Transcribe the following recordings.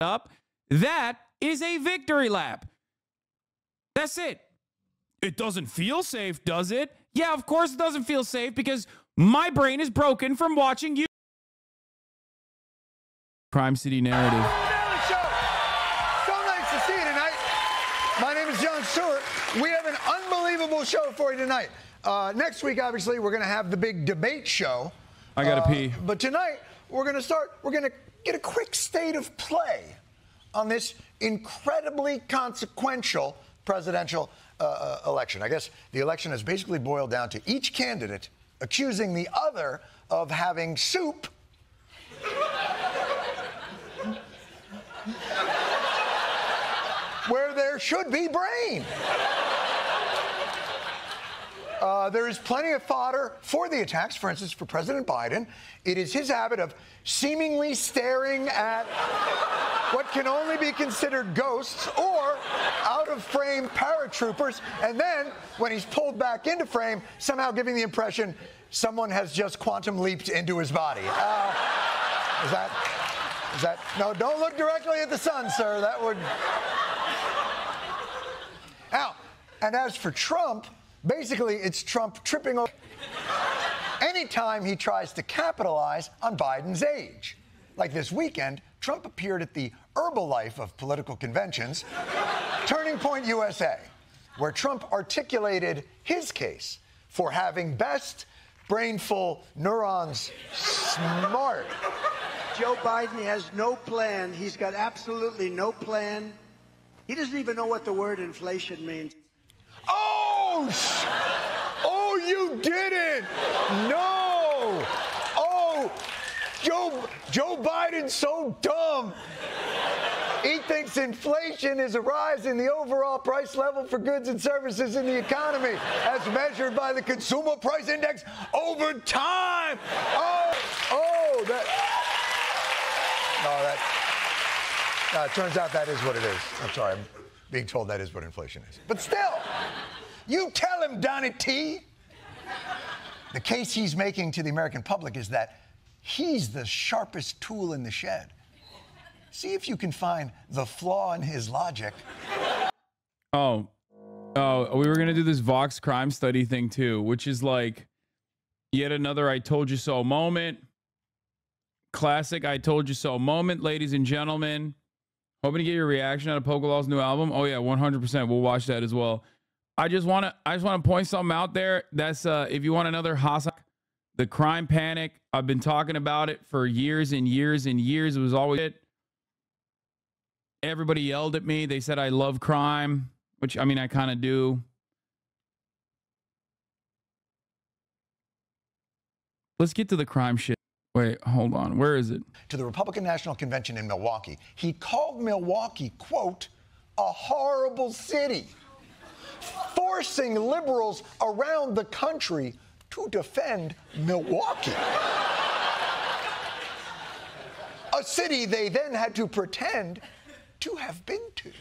up, that is a victory lap. That's it. It doesn't feel safe, does it? Yeah, of course it doesn't feel safe because my brain is broken from watching you. Crime City narrative. So nice to see you tonight. My name is Stewart. We have an unbelievable show for you tonight. Next week, obviously, we're going to have the big debate show. I got to pee. But tonight, we're going to get a quick state of play on this incredibly consequential presidential election. I guess the election has basically boiled down to each candidate accusing the other of having soup where there should be brain. There is plenty of fodder for the attacks. For instance, for President Biden, it is his habit of seemingly staring at what can only be considered ghosts or out-of-frame paratroopers, and then, when he's pulled back into frame, somehow giving the impression someone has just quantum leaped into his body. Is that? No, don't look directly at the sun, sir. That would... Now, and as for Trump, basically, it's Trump tripping over anytime he tries to capitalize on Biden's age. Like this weekend, Trump appeared at the Herbalife of political conventions, Turning Point USA, where Trump articulated his case for having best brainful neurons smart. Joe Biden has no plan. He's got absolutely no plan. He doesn't even know what the word inflation means. Oh, you didn't! No! Oh, Joe Biden's so dumb. He thinks inflation is a rise in the overall price level for goods and services in the economy, as measured by the Consumer Price Index over time. It turns out that is what it is. I'm sorry, I'm being told that is what inflation is. But still, you tell him, Donnie T. The case he's making to the American public is that he's the sharpest tool in the shed. See if you can find the flaw in his logic. Oh, we were going to do this Vox crime study thing too, which is like yet another I told you so moment. Classic I told you so moment, ladies and gentlemen. Hoping to get your reaction out of Pokelaw's new album. Oh yeah, 100%. We'll watch that as well. I just want to point something out there. That's if you want another Hasan, the crime panic. I've been talking about it for years and years and years. It was always it. Everybody yelled at me. They said I love crime, which I mean I kind of do. Let's get to the crime shit. Wait, hold on. Where is it? To the Republican National Convention in Milwaukee. He called Milwaukee, quote, a horrible city, forcing liberals around the country to defend Milwaukee. A city they then had to pretend to have been to.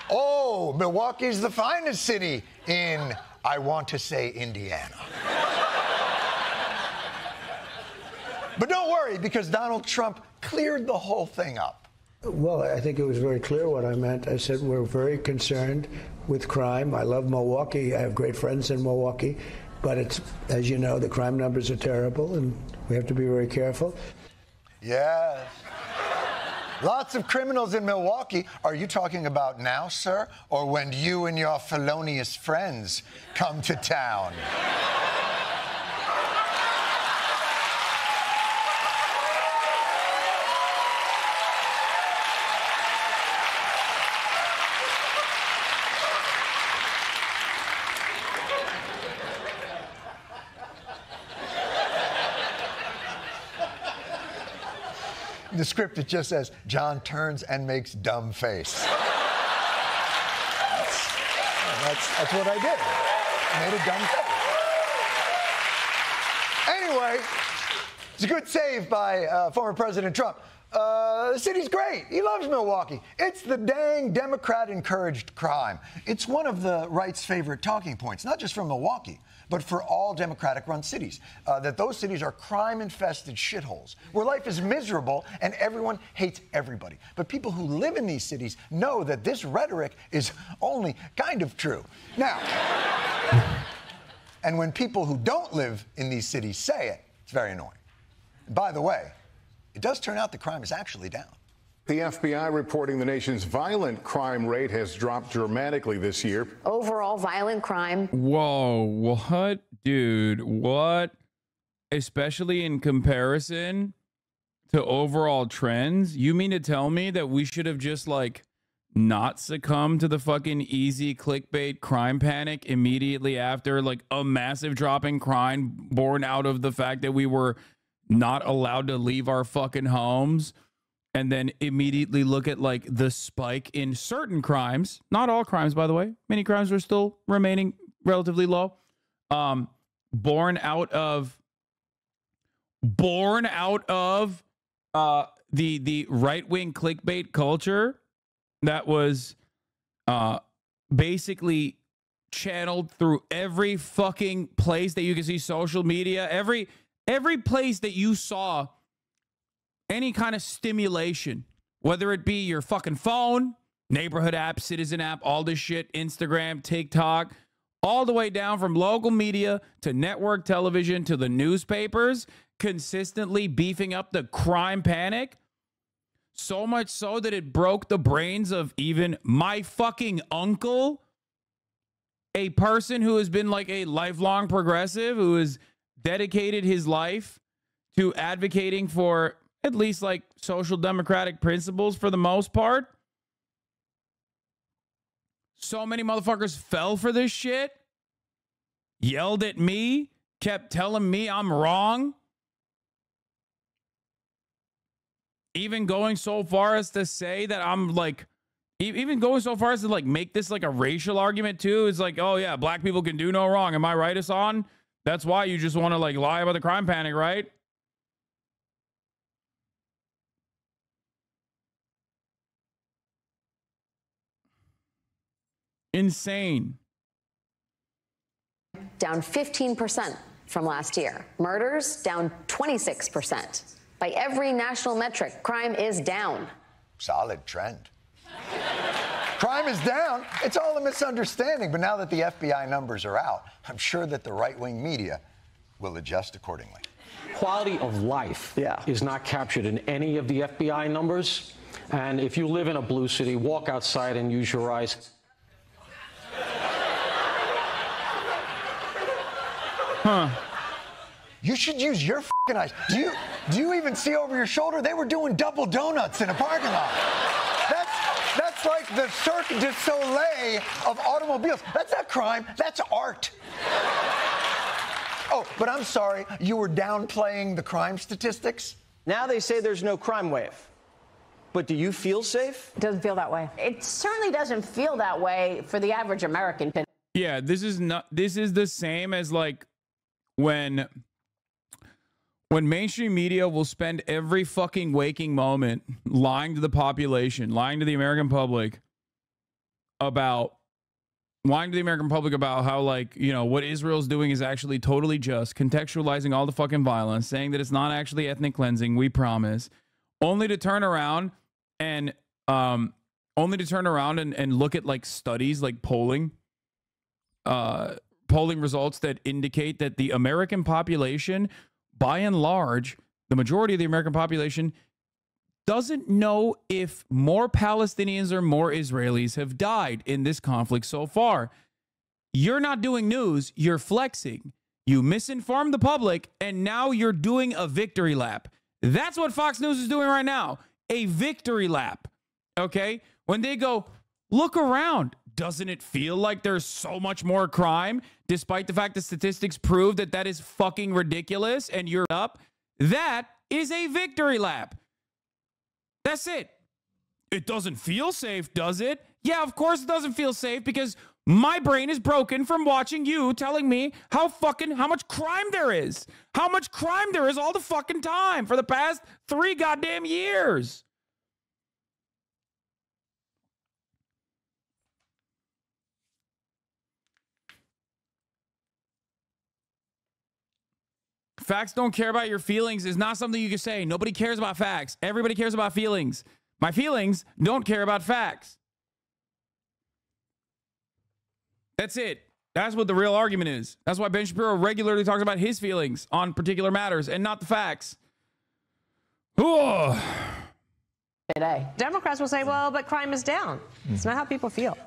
Oh, Milwaukee's the finest city in, I want to say, Indiana. But don't worry, because Donald Trump cleared the whole thing up. Well, I think it was very clear what I meant. I said we're very concerned with crime. I love Milwaukee. I have great friends in Milwaukee. But it's, as you know, the crime numbers are terrible, and we have to be very careful. Yes. Lots of criminals in Milwaukee. Are you talking about now, sir, or when you and your felonious friends come to town? The script, it just says, John turns and makes dumb face. That's what I did. I made a dumb face. Anyway, it's a good save by former President Trump. The city's great. He loves Milwaukee. It's the dang Democrat-encouraged crime. It's one of the right's favorite talking points, not just from Milwaukee, but for all Democratic-run cities, that those cities are crime-infested shitholes, where life is miserable and everyone hates everybody. But people who live in these cities know that this rhetoric is only kind of true. Now, and when people who don't live in these cities say it, it's very annoying. And by the way, it does turn out the crime is actually down. The FBI reporting the nation's violent crime rate has dropped dramatically this year. Overall violent crime. Whoa, what? Dude, what? Especially in comparison to overall trends? You mean to tell me that we should have just, like, not succumbed to the fucking easy clickbait crime panic immediately after, like, a massive drop in crime born out of the fact that we were not allowed to leave our fucking homes, and then immediately look at, like, the spike in certain crimes, not all crimes, by the way, many crimes are still remaining relatively low, born out of the right-wing clickbait culture that was basically channeled through every fucking place that you can see social media, every place that you saw any kind of stimulation, whether it be your fucking phone, neighborhood app, citizen app, all this shit, Instagram, TikTok, all the way down from local media to network television to the newspapers, consistently beefing up the crime panic. So much so that it broke the brains of even my fucking uncle, a person who has been like a lifelong progressive, who has dedicated his life to advocating for at least like social democratic principles for the most part. So many motherfuckers fell for this shit, yelled at me, kept telling me I'm wrong. Even going so far as to say that I'm like, even going so far as to like make this like a racial argument too. It's like, oh yeah, black people can do no wrong. Am I right, Hasan? That's why you just want to like lie about the crime panic, right? Insane. Down 15% from last year. Murders down 26%. By every national metric, crime is down. Solid trend. Crime is down. It's all a misunderstanding. But now that the FBI numbers are out, I'm sure that the right-wing media will adjust accordingly. Quality of life is not captured in any of the FBI numbers. And if you live in a blue city, walk outside and use your eyes. Huh. You should use your f***ing eyes. Do you even see over your shoulder? They were doing double donuts in a parking lot. That's like the Cirque du Soleil of automobiles. That's not crime. That's art. Oh, but I'm sorry. You were downplaying the crime statistics? Now they say there's no crime wave. But do you feel safe? It doesn't feel that way. It certainly doesn't feel that way for the average American. Yeah, this is the same as like when mainstream media will spend every fucking waking moment lying to the population, lying to the American public about how, like, you know, what Israel's doing is actually totally just, contextualizing all the fucking violence, saying that it's not actually ethnic cleansing, we promise, only to turn around and look at like studies, like polling results that indicate that the American population, by and large, the majority of the American population doesn't know if more Palestinians or more Israelis have died in this conflict so far. You're not doing news, you're flexing. You misinformed the public, and now you're doing a victory lap. That's what Fox News is doing right now, a victory lap, okay? When they go, look around, doesn't it feel like there's so much more crime, despite the fact that statistics prove that that is fucking ridiculous and you're up? That is a victory lap. That's it. It doesn't feel safe, does it? Yeah, of course it doesn't feel safe, because My brain is broken from watching you telling me how much crime there is. How much crime there is all the fucking time for the past 3 goddamn years. Facts don't care about your feelings is not something you can say. Nobody cares about facts. Everybody cares about feelings. My feelings don't care about facts. That's it. That's what the real argument is. That's why Ben Shapiro regularly talks about his feelings on particular matters and not the facts. Oh. Today, Democrats will say, well, but crime is down. It's not how people feel.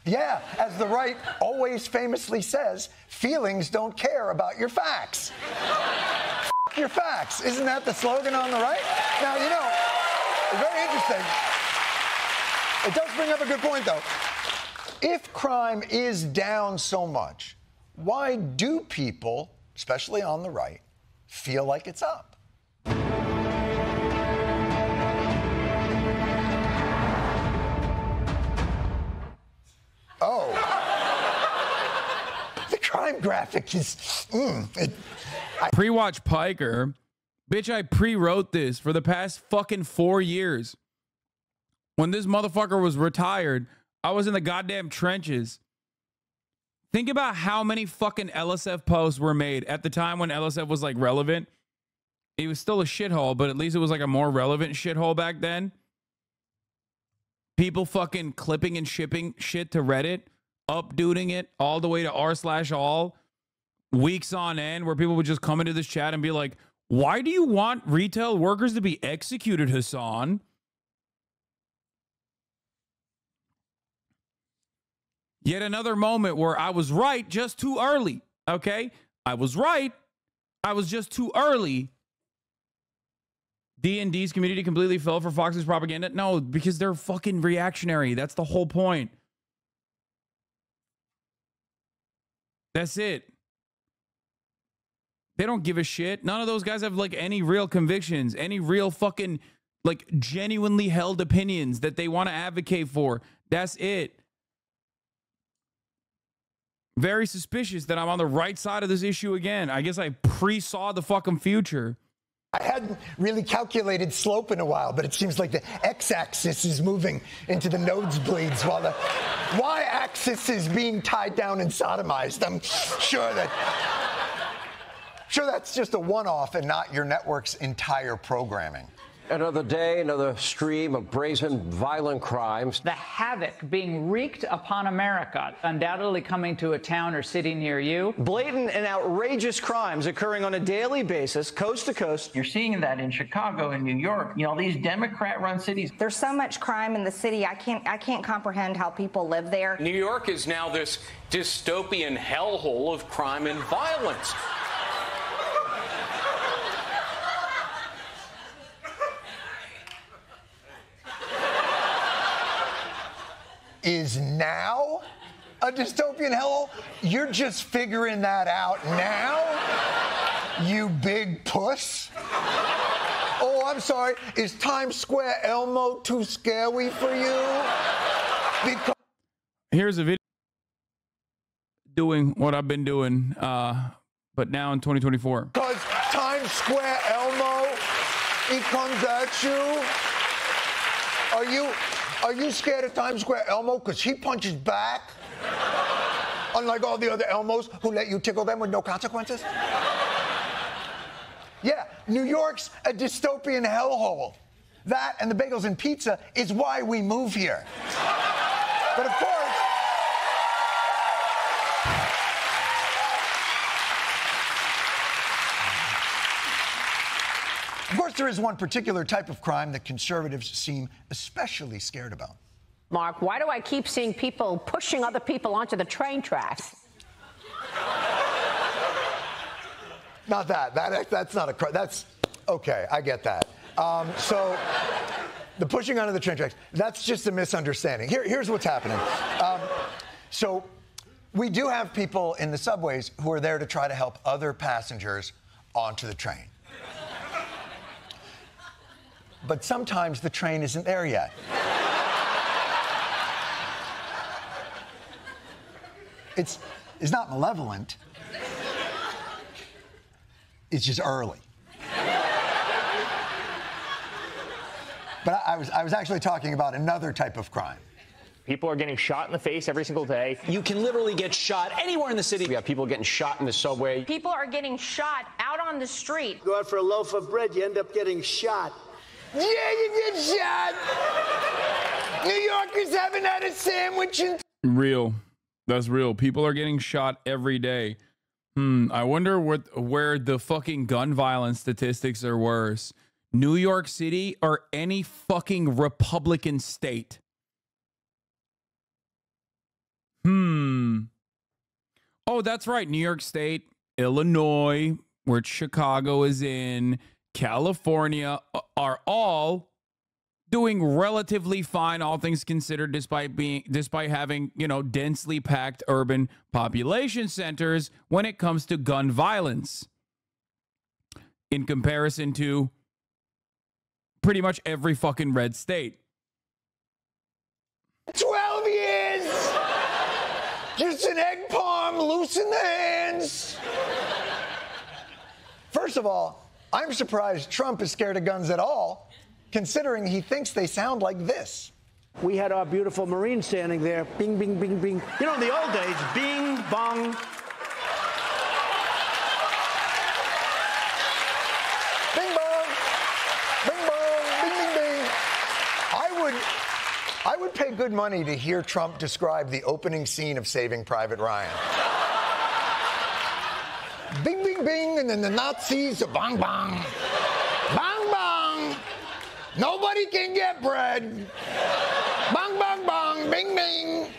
Yeah, as the right always famously says, feelings don't care about your facts. F your facts. Isn't that the slogan on the right? Now, you know, it's very interesting. It does bring up a good point, though. If crime is down so much, why do people, especially on the right, feel like it's up? Oh. The crime graphic is... Pre-watch Piker. Bitch, I pre-wrote this for the past fucking 4 years. When this motherfucker was retired, I was in the goddamn trenches. Think about how many fucking LSF posts were made at the time when LSF was like relevant. It was still a shithole, but at least it was like a more relevant shithole back then. People fucking clipping and shipping shit to Reddit, upduding it all the way to r/all, weeks on end, where people would just come into this chat and be like, why do you want retail workers to be executed, Hasan? Yet another moment where I was right just too early, okay? I was right. I was just too early. D&D's community completely fell for Fox's propaganda? No, because they're fucking reactionary. That's the whole point. That's it. They don't give a shit. None of those guys have like any real convictions, any real fucking like genuinely held opinions that they want to advocate for. That's it. Very suspicious that I'm on the right side of this issue again. I guess I pre-saw the fucking future. I hadn't really calculated slope in a while, but it seems like the x-axis is moving into the nosebleeds while the y-axis is being tied down and sodomized. I'm sure that's just a one-off and not your network's entire programming. Another day, another stream of brazen, violent crimes. The havoc being wreaked upon America, undoubtedly coming to a town or city near you. Blatant and outrageous crimes occurring on a daily basis, coast to coast. You're seeing that in Chicago and New York, you know, these Democrat-run cities. There's so much crime in the city, I can't comprehend how people live there. New York is now this dystopian hellhole of crime and violence. Is now a dystopian hellhole? You're just figuring that out now? You big puss? Oh, I'm sorry. Is Times Square Elmo too scary for you? Because here's a video doing what I've been doing, but now in 2024. Because Times Square Elmo, he comes at you. Are you scared of Times Square Elmo because he punches back? Unlike all the other Elmos who let you tickle them with no consequences? Yeah, New York's a dystopian hellhole. That and the bagels and pizza is why we move here. But of course, there is one particular type of crime that conservatives seem especially scared about. Mark, why do I keep seeing people pushing other people onto the train tracks? Not that. That's not a crime. That's okay. I get that. So the pushing onto the train tracks, that's just a misunderstanding. Here's what's happening. So we do have people in the subways who are there to try to help other passengers onto the train. But sometimes the train isn't there yet. It's not malevolent. It's just early. But I was actually talking about another type of crime. People are getting shot in the face every single day. You can literally get shot anywhere in the city. We have people getting shot in the subway. People are getting shot out on the street. Go out for a loaf of bread, you end up getting shot. Yeah, you get shot. New Yorkers haven't had a sandwich in... Real. That's real. People are getting shot every day. I wonder where the fucking gun violence statistics are worse. New York City or any fucking Republican state? Oh, that's right. New York State, Illinois, where Chicago is in, California are all doing relatively fine, all things considered, despite having, you know, densely packed urban population centers when it comes to gun violence, in comparison to pretty much every fucking red state. 12 years! Just an egg palm, loose in the hands. First of all, I'm surprised Trump is scared of guns at all, considering he thinks they sound like this. We had our beautiful Marine standing there, bing, bing, bing, bing. You know, in the old days, bing, bong. Bing, bong, bing, bong, bing, bing, bing. I would pay good money to hear Trump describe the opening scene of Saving Private Ryan. Bing, bing, bing, and then the Nazis, bang, bang. Bang, bang. Nobody can get bread. Bang, bang, bang, bing, bing.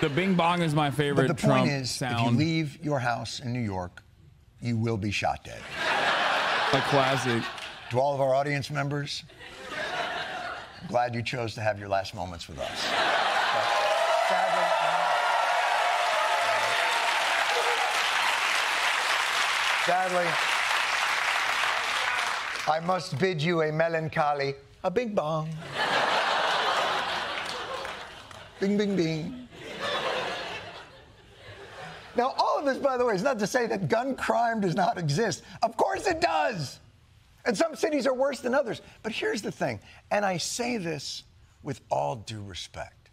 The bing bong is my favorite But the Trump point is, sound. if you leave your house in New York, you will be shot dead. A classic. To all of our audience members, I'm glad you chose to have your last moments with us. But sadly, I must bid you a melancholy, a bing bong. Bing, bing, bing. Now, all of this, by the way, is not to say that gun crime does not exist. Of course it does. And some cities are worse than others. But here's the thing, and I say this with all due respect.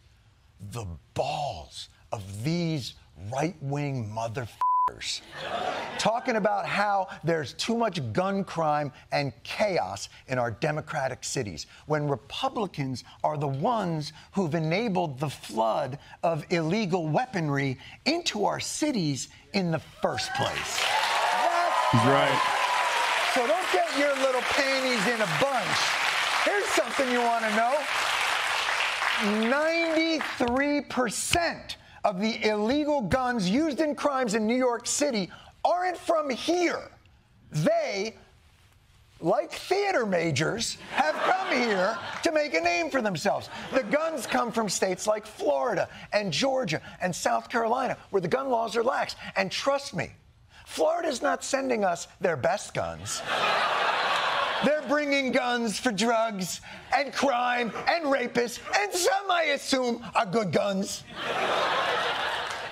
The balls of these right-wing motherfuckers talking about how there's too much gun crime and chaos in our democratic cities, when Republicans are the ones who've enabled the flood of illegal weaponry into our cities in the first place. He's right. So don't get your little panties in a bunch. Here's something you want to know. 93% of the illegal guns used in crimes in New York City aren't from here. They, like theater majors, have come here to make a name for themselves. The guns come from states like Florida and Georgia and South Carolina, where the gun laws are lax. And trust me, Florida's not sending us their best guns. They're bringing guns for drugs and crime and rapists, and some, I assume, are good guns.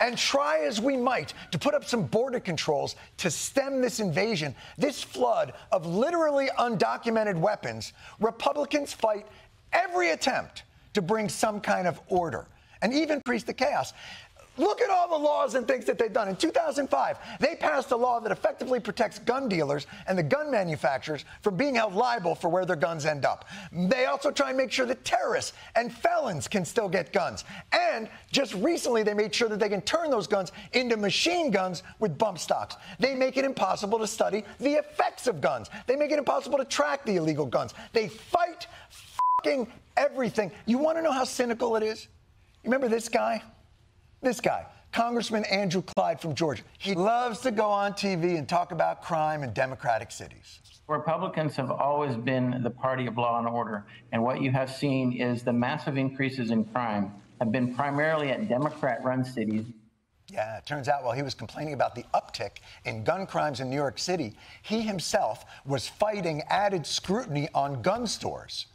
And try as we might to put up some border controls to stem this invasion, this flood of literally undocumented weapons, Republicans fight every attempt to bring some kind of order and even increase the chaos. Look at all the laws and things that they've done. In 2005, they passed a law that effectively protects gun dealers and the gun manufacturers from being held liable for where their guns end up. They also try and make sure that terrorists and felons can still get guns. And just recently, they made sure that they can turn those guns into machine guns with bump stocks. They make it impossible to study the effects of guns. They make it impossible to track the illegal guns. They fight fucking everything. You want to know how cynical it is? You remember this guy? This guy, Congressman Andrew Clyde from Georgia. He loves to go on TV and talk about crime in democratic cities. Republicans have always been the party of law and order, and what you have seen is the massive increases in crime have been primarily at Democrat-run cities. Yeah, it turns out while he was complaining about the uptick in gun crimes in New York City, he himself was fighting added scrutiny on gun stores,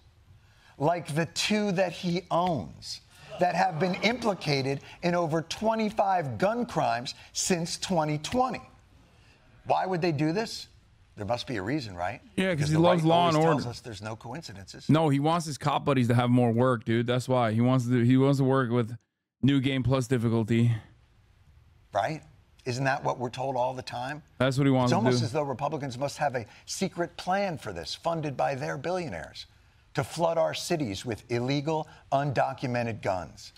like the two that he owns. that have been implicated in over 25 gun crimes since 2020. Why would they do this? There must be a reason, right? Yeah, because he the loves right law and always order. tells us there's no coincidences. No, he wants his cop buddies to have more work, dude. That's why he wants to work with new game plus difficulty. Right? Isn't that what we're told all the time? That's what he wants It's to do. almost as though Republicans must have a secret plan for this, funded by their billionaires, to flood our cities with illegal, undocumented guns,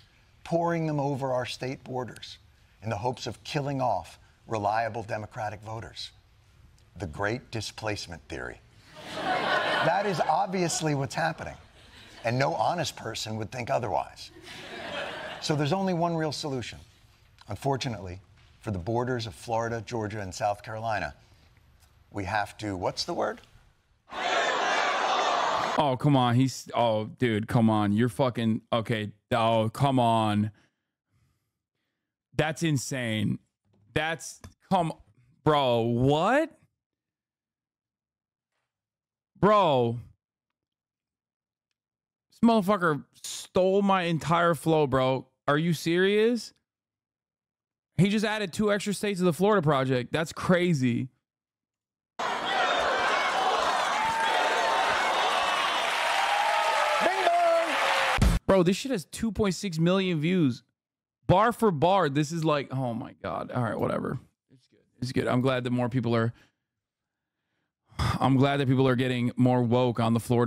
pouring them over our state borders in the hopes of killing off reliable Democratic voters. The Great Displacement Theory. That is obviously what's happening, and no honest person would think otherwise. So there's only one real solution. Unfortunately, for the borders of Florida, Georgia, and South Carolina, we have to, what's the word? Oh, come on. Oh, dude, come on. You're fucking, okay. Oh, come on. That's insane. Bro, what? Bro. This motherfucker stole my entire flow, bro. Are you serious? He just added 2 extra states to the Florida project. That's crazy. Bro, this shit has 2.6 million views. Bar for bar. This is like, oh my God. All right, whatever. It's good. It's good. I'm glad that people are getting more woke on the Florida